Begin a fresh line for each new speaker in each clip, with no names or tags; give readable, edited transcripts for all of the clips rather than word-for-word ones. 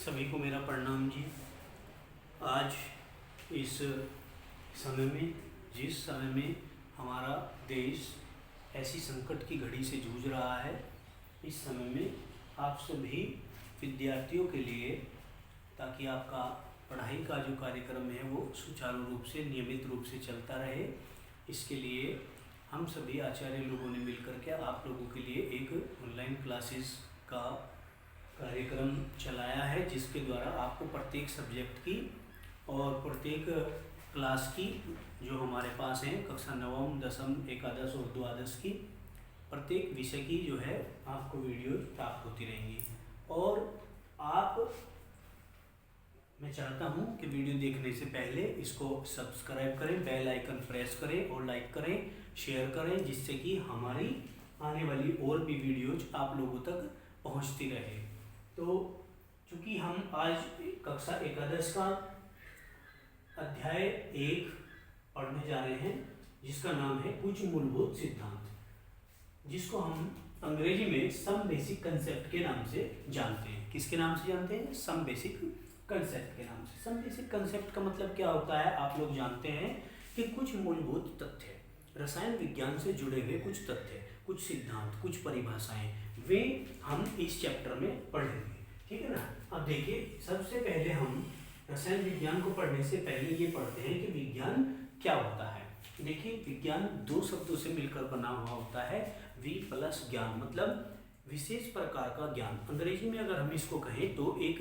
सभी को मेरा प्रणाम जी। आज इस समय में, जिस समय में हमारा देश ऐसी संकट की घड़ी से जूझ रहा है, इस समय में आप सभी विद्यार्थियों के लिए, ताकि आपका पढ़ाई का जो कार्यक्रम है वो सुचारू रूप से, नियमित रूप से चलता रहे, इसके लिए हम सभी आचार्य लोगों ने मिलकर के आप लोगों के लिए एक ऑनलाइन क्लासेस का कार्यक्रम चलाया है, जिसके द्वारा आपको प्रत्येक सब्जेक्ट की और प्रत्येक क्लास की, जो हमारे पास हैं कक्षा नवम, दसम, एकादश और द्वादश की, प्रत्येक विषय की जो है आपको वीडियो प्राप्त होती रहेंगी। और मैं चाहता हूं कि वीडियो देखने से पहले इसको सब्सक्राइब करें, बेल आइकन प्रेस करें और लाइक करें, शेयर करें, जिससे कि हमारी आने वाली और भी वीडियोज आप लोगों तक पहुंचती रहे। तो चूँकि हम आज कक्षा एकादश का अध्याय 1 पढ़ने जा रहे हैं, जिसका नाम है कुछ मूलभूत सिद्धांत, जिसको हम अंग्रेजी में सम बेसिक कंसेप्ट के नाम से जानते हैं। किसके नाम से जानते हैं? सम बेसिक कंसेप्ट के नाम से। सम बेसिक कंसेप्ट का मतलब क्या होता है? आप लोग जानते हैं कि कुछ मूलभूत तथ्य, रसायन विज्ञान से जुड़े हुए कुछ तथ्य, कुछ सिद्धांत, कुछ परिभाषाएं, वे हम इस चैप्टर में पढ़ेंगे। ठीक है ना। अब देखिए, सबसे पहले हम रसायन विज्ञान को पढ़ने से पहले ये पढ़ते हैं कि विज्ञान क्या होता है। देखिए, विज्ञान दो शब्दों से मिलकर बना हुआ होता है। वी प्लस ज्ञान, मतलब विशेष प्रकार का ज्ञान। अंग्रेजी में अगर हम इसको कहें तो एक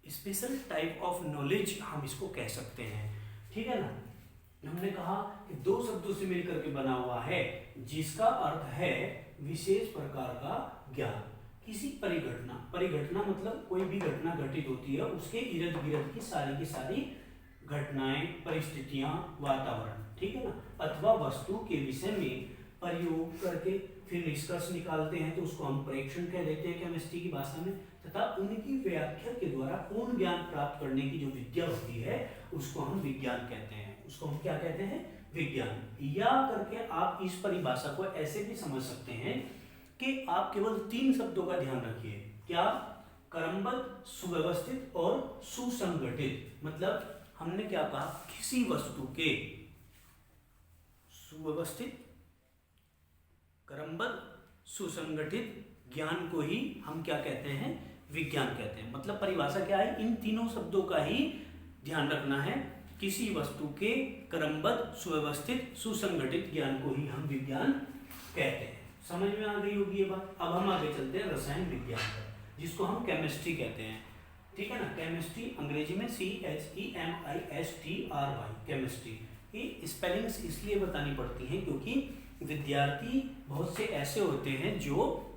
स्पेशल टाइप ऑफ नॉलेज हम इसको कह सकते हैं। ठीक है ना। हमने कहा कि दो शब्दों से मिलकर के बना हुआ है, जिसका अर्थ है विशेष प्रकार का ज्ञान। किसी परिघटना मतलब कोई भी घटना घटित होती है, उसके इर्द गिर्द की सारी घटनाएं, परिस्थितियां, वातावरण, ठीक है ना, अथवा वस्तु के विषय में प्रयोग करके फिर निष्कर्ष निकालते हैं, तो उसको हम प्रेक्षण कह देते हैं केमिस्ट्री की भाषा में। तथा उनकी व्याख्या के द्वारा पूर्ण ज्ञान प्राप्त करने की जो विद्या होती है, उसको हम विज्ञान कहते हैं। उसको हम क्या कहते हैं? विज्ञान। या करके आप इस परिभाषा को ऐसे भी समझ सकते हैं कि आप केवल 3 शब्दों का ध्यान रखिए। क्या? क्रमबद्ध, सुव्यवस्थित और सुसंगठित। मतलब हमने क्या कहा? किसी वस्तु के सुव्यवस्थित, क्रमबद्ध, सुसंगठित ज्ञान को ही हम क्या कहते हैं? विज्ञान कहते हैं। मतलब परिभाषा क्या है? इन तीनों शब्दों का ही ध्यान रखना है। किसी वस्तु के क्रमबद्ध, सुव्यवस्थित, सुसंगठित ज्ञान को ही हम विज्ञान कहते हैं। समझ में आ गई होगी ये बात। अब हम आगे चलते हैं रसायन विज्ञान पर, जिसको हम केमिस्ट्री कहते हैं। ठीक है ना। केमिस्ट्री अंग्रेजी में CHEMISTRY, केमिस्ट्री। ये स्पेलिंग्स इसलिए बतानी पड़ती हैं क्योंकि विद्यार्थी बहुत से ऐसे होते हैं जो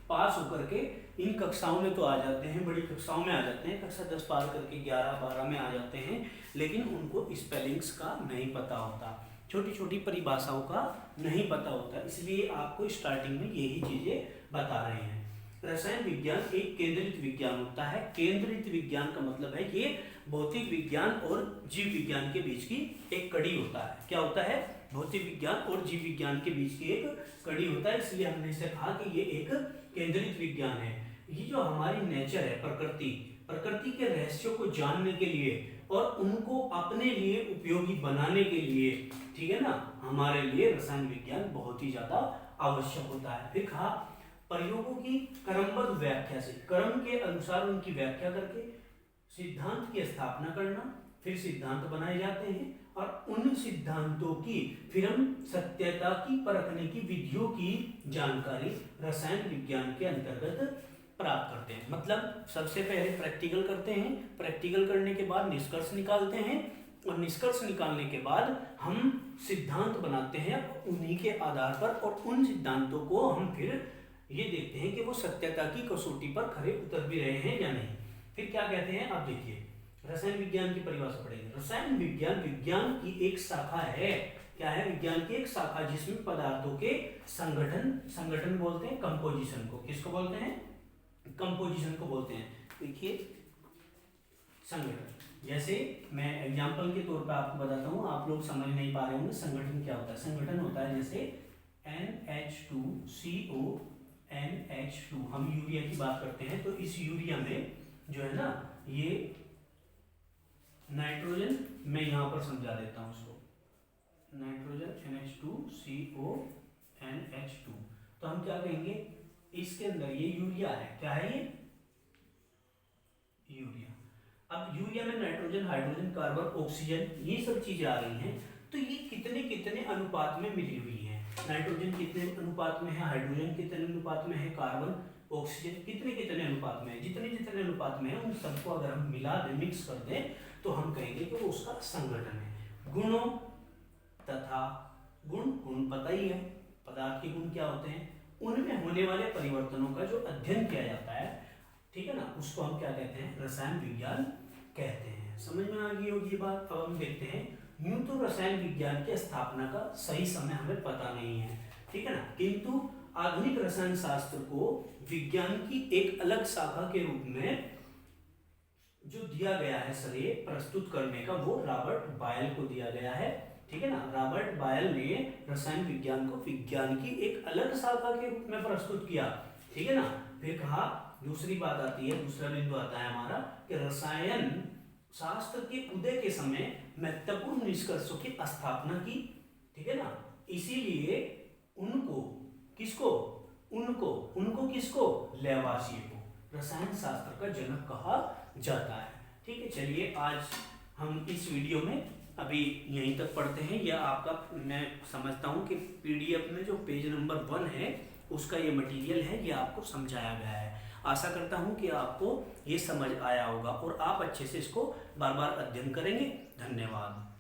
पास होकर के इन कक्षाओं में तो आ जाते हैं, बड़ी कक्षाओं में आ जाते हैं, कक्षा 10 पार करके 11, 12 में आ जाते हैं, लेकिन उनको स्पेलिंग्स का नहीं पता होता, छोटी छोटी परिभाषाओं का नहीं पता होता। इसलिए आपको स्टार्टिंग में यही चीजें बता रहे हैं। रसायन विज्ञान एक केंद्रित विज्ञान होता है। केंद्रित विज्ञान का मतलब है ये भौतिक विज्ञान और जीव विज्ञान के बीच की एक कड़ी होता है। क्या होता है? भौतिक विज्ञान और जीव विज्ञान के बीच की एक कड़ी होता है। इसलिए हमने इसे कहा कि ये एक केंद्रित विज्ञान है। ये जो हमारी नेचर है, प्रकृति के रहस्यों को जानने के लिए और उनको अपने लिए उपयोगी बनाने के लिए, ठीक है ना, हमारे लिए रसायन विज्ञान बहुत ही ज्यादा आवश्यक होता है। फिर कहा प्रयोगों की क्रमबद्ध व्याख्या से, क्रम के अनुसार उनकी व्याख्या करके सिद्धांत की स्थापना करना, फिर सिद्धांत बनाए जाते हैं और उन सिद्धांतों की फिर हम सत्यता की परखने की विधियों की जानकारी रसायन विज्ञान के अंतर्गत प्राप्त करते हैं। मतलब सबसे पहले प्रैक्टिकल करते हैं, प्रैक्टिकल करने के बाद निष्कर्ष निकालते हैं और निष्कर्ष निकालने के बाद हम सिद्धांत बनाते हैं उन्हीं के आधार पर, और उन सिद्धांतों को हम फिर ये देखते हैं कि वो सत्यता की कसौटी पर खरे उतर भी रहे हैं या नहीं। फिर क्या कहते हैं? आप देखिए, रसायन विज्ञान की परिभाषा पढ़ेंगे। रसायन विज्ञान विज्ञान की एक शाखा है। क्या है? विज्ञान की एक शाखा, जिसमें पदार्थों के संगठन बोलते हैं कंपोजिशन को। किसको बोलते हैं? कंपोजिशन को बोलते हैं। देखिए, संगठन, जैसे मैं एग्जांपल के तौर पर आपको बताता हूँ, आप लोग समझ नहीं पा रहे होंगे संगठन क्या होता है। संगठन होता है जैसे NH2CO NH2, हम यूरिया की बात करते हैं, तो इस यूरिया में जो है ना ये नाइट्रोजन, मैं यहाँ पर समझा देता हूँ उसको, नाइट्रोजन NH2CONH2, तो हम क्या कहेंगे इसके अंदर ये यूरिया है, क्या है ये यूरिया। अब यूरिया में नाइट्रोजन, हाइड्रोजन, कार्बन, ऑक्सीजन ये सब चीजें आ रही हैं, तो ये कितने कितने अनुपात में मिली हुई है, नाइट्रोजन कितने अनुपात में है, हाइड्रोजन कितने अनुपात में है, कार्बन ऑक्सीजन कितने कितने अनुपात में है, जितने जितने अनुपात में है उन सबको अगर हम मिला दें, मिक्स कर दें, तो हम कहेंगे कि वो उसका संगठन है। गुणों तथा गुण पता ही है, पदार्थ के गुण क्या होते हैं, उनमें होने वाले परिवर्तनों का जो अध्ययन किया जाता है, ठीक है ना, उसको हम क्या कहते हैं, रसायन विज्ञान कहते हैं। समझ में आ गई होगी ये बात। अब हम देखते हैं, यूं तो रसायन विज्ञान की स्थापना का सही समय हमें पता नहीं है, ठीक है ना, किंतु आधुनिक रसायन शास्त्र को विज्ञान की एक अलग शाखा के रूप में जो दिया गया है श्रेय प्रस्तुत करने का, वो रॉबर्ट बायल को दिया गया है, ठीक है ना। रॉबर्ट बायल ने रसायन विज्ञान को विज्ञान की एक अलग शाखा के रूप में प्रस्तुत किया, ठीक है ना। फिर कहा, दूसरी बात आती है, दूसरा बिंदु आता है हमारा कि रसायन शास्त्र के उदय के समय महत्वपूर्ण निष्कर्षों की स्थापना की, ठीक है ना, इसीलिए उनको किसको, उनको किसको, लेवाशिए को रसायन शास्त्र का जनक कहा जाता है। ठीक है, चलिए आज हम इस वीडियो में अभी यहीं तक पढ़ते हैं। यह आपका, मैं समझता हूँ कि पीडीएफ में जो पेज नंबर 1 है उसका ये मटेरियल है, ये आपको समझाया गया है। आशा करता हूँ कि आपको ये समझ आया होगा और आप अच्छे से इसको बार बार अध्ययन करेंगे। धन्यवाद।